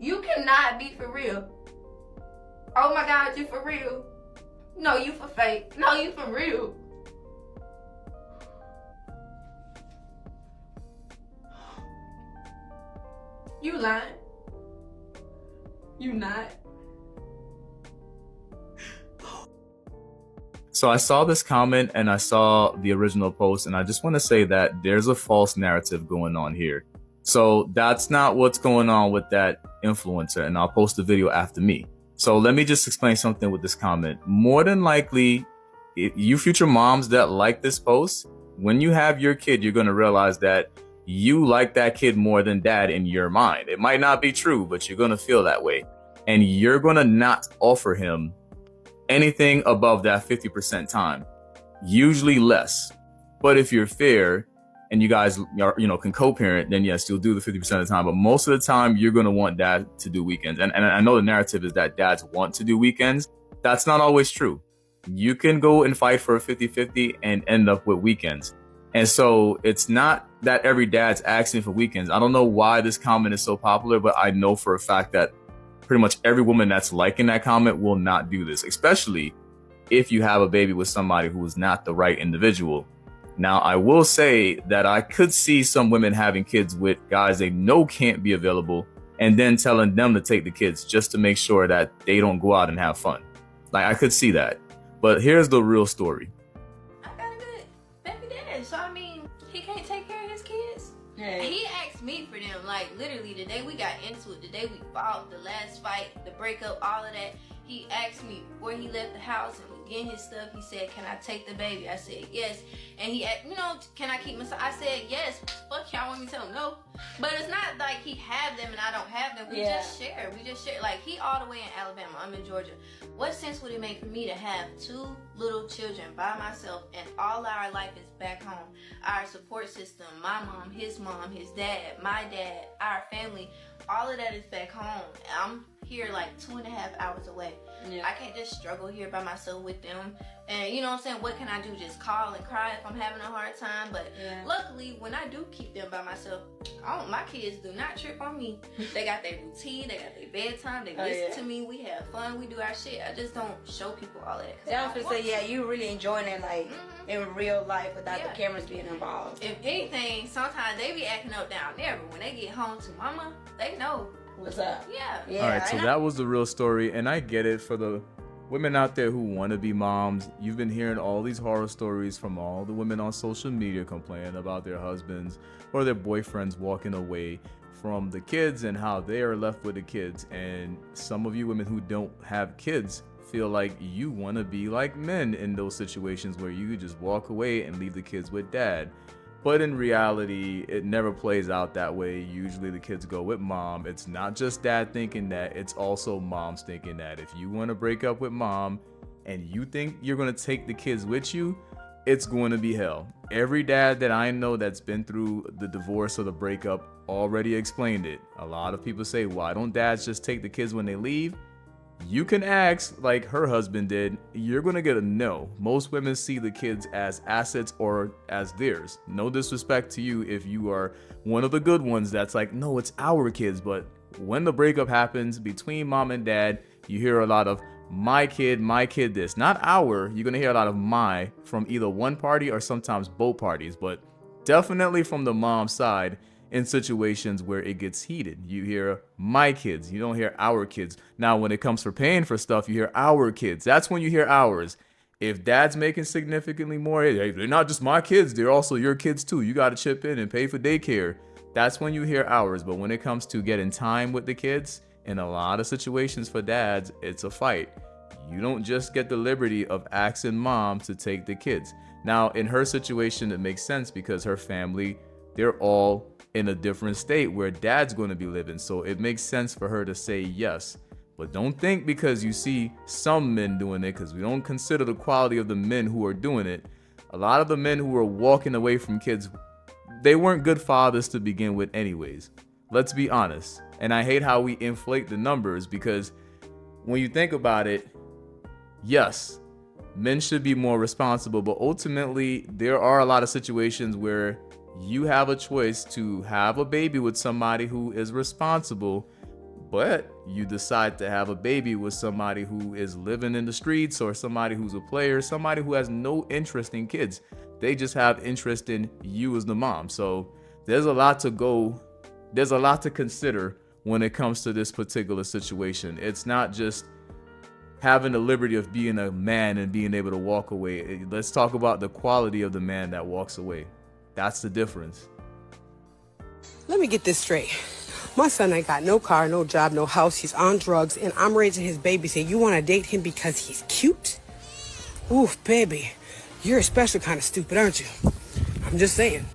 You cannot be for real. Oh my God, you for real. No, you for fake. No, you for real. You lying. You not. So I saw this comment and I saw the original post, and I just want to say that there's a false narrative going on here. So that's not what's going on with that influencer, and I'll post the video after me. So let me just explain something with this comment. More than likely, you future moms that like this post, when you have your kid, you're going to realize that you like that kid more than dad in your mind. It might not be true, but you're going to feel that way. And you're going to not offer him anything above that 50% time, usually less. But if you're fair and you guys are, can co-parent, then yes, you'll do the 50% of the time. But most of the time, you're going to want dad to do weekends. And I know the narrative is that dads want to do weekends. That's not always true. You can go and fight for a 50-50 and end up with weekends. And so it's not that every dad's asking for weekends. I don't know why this comment is so popular, but I know for a fact that pretty much every woman that's liking that comment will not do this, especially if you have a baby with somebody who is not the right individual. Now, I will say that I could see some women having kids with guys they know can't be available and then telling them to take the kids just to make sure that they don't go out and have fun. Like, I could see that. But here's the real story. I got a good baby dad, so I mean, he can't take care of his kids. Hey. He asked me for them, like literally the day we got into it, the day we fought, the last fight, the breakup, all of that. He asked me before he left the house and was getting his stuff. He said, "Can I take the baby?" I said, "Yes." And he asked, "Can I keep my son?" I said, "Yes." Fuck y'all want me to tell him no? But it's not like he have them and I don't have them. We just share. Like, he all the way in Alabama. I'm in Georgia. What sense would it make for me to have two little children by myself and all our life is back home? Our support system, my mom, his dad, my dad, our family, all of that is back home. I'm here like 2.5 hours away. I can't just struggle here by myself with them. And you know what I'm saying? What can I do? Just call and cry if I'm having a hard time. But luckily, when I do keep them by myself, my kids do not trip on me. They got their routine, they got their bedtime, they listen to me, we have fun, we do our shit. I just don't show people all that. I was gonna say, you really enjoying it like in real life without the cameras being involved. If anything, sometimes they be acting up down there, but when they get home to mama, they know what's up. Yeah. All right, so that was the real story, and I get it. For the women out there who want to be moms, you've been hearing all these horror stories from all the women on social media complaining about their husbands or their boyfriends walking away from the kids and how they are left with the kids. And some of you women who don't have kids feel like you want to be like men in those situations where you just walk away and leave the kids with dad. But in reality, it never plays out that way. Usually the kids go with mom. It's not just dad thinking that, it's also moms thinking that. If you want to break up with mom and you think you're going to take the kids with you, it's going to be hell. Every dad that I know that's been through the divorce or the breakup already explained it. A lot of people say, why don't dads just take the kids when they leave? You can ask like her husband did. You're going to get a no. Most women see the kids as assets or as theirs. No disrespect to you if you are one of the good ones that's like, no, it's our kids. But when the breakup happens between mom and dad, you hear a lot of my kid this. Not our. You're going to hear a lot of my from either one party or sometimes both parties. But definitely from the mom side. In situations where it gets heated, you hear my kids, you don't hear our kids. Now, when it comes for paying for stuff, you hear our kids. That's when you hear ours. If dad's making significantly more, hey, they're not just my kids, they're also your kids too. You got to chip in and pay for daycare. That's when you hear ours. But when it comes to getting time with the kids, in a lot of situations for dads, it's a fight. You don't just get the liberty of asking mom to take the kids. Now, in her situation, it makes sense because her family, they're all in a different state where dad's going to be living. So it makes sense for her to say yes. But don't think because you see some men doing it, because we don't consider the quality of the men who are doing it. A lot of the men who are walking away from kids, they weren't good fathers to begin with anyways. Let's be honest. And I hate how we inflate the numbers because when you think about it, yes, men should be more responsible, but ultimately there are a lot of situations where you have a choice to have a baby with somebody who is responsible, but you decide to have a baby with somebody who is living in the streets, or somebody who's a player, somebody who has no interest in kids. They just have interest in you as the mom. So there's a lot to consider when it comes to this particular situation. It's not just having the liberty of being a man and being able to walk away. Let's talk about the quality of the man that walks away. That's the difference. Let me get this straight. My son ain't got no car, no job, no house. He's on drugs, and I'm raising his baby. Say you want to date him because he's cute? Oof, baby. You're a special kind of stupid, aren't you? I'm just saying.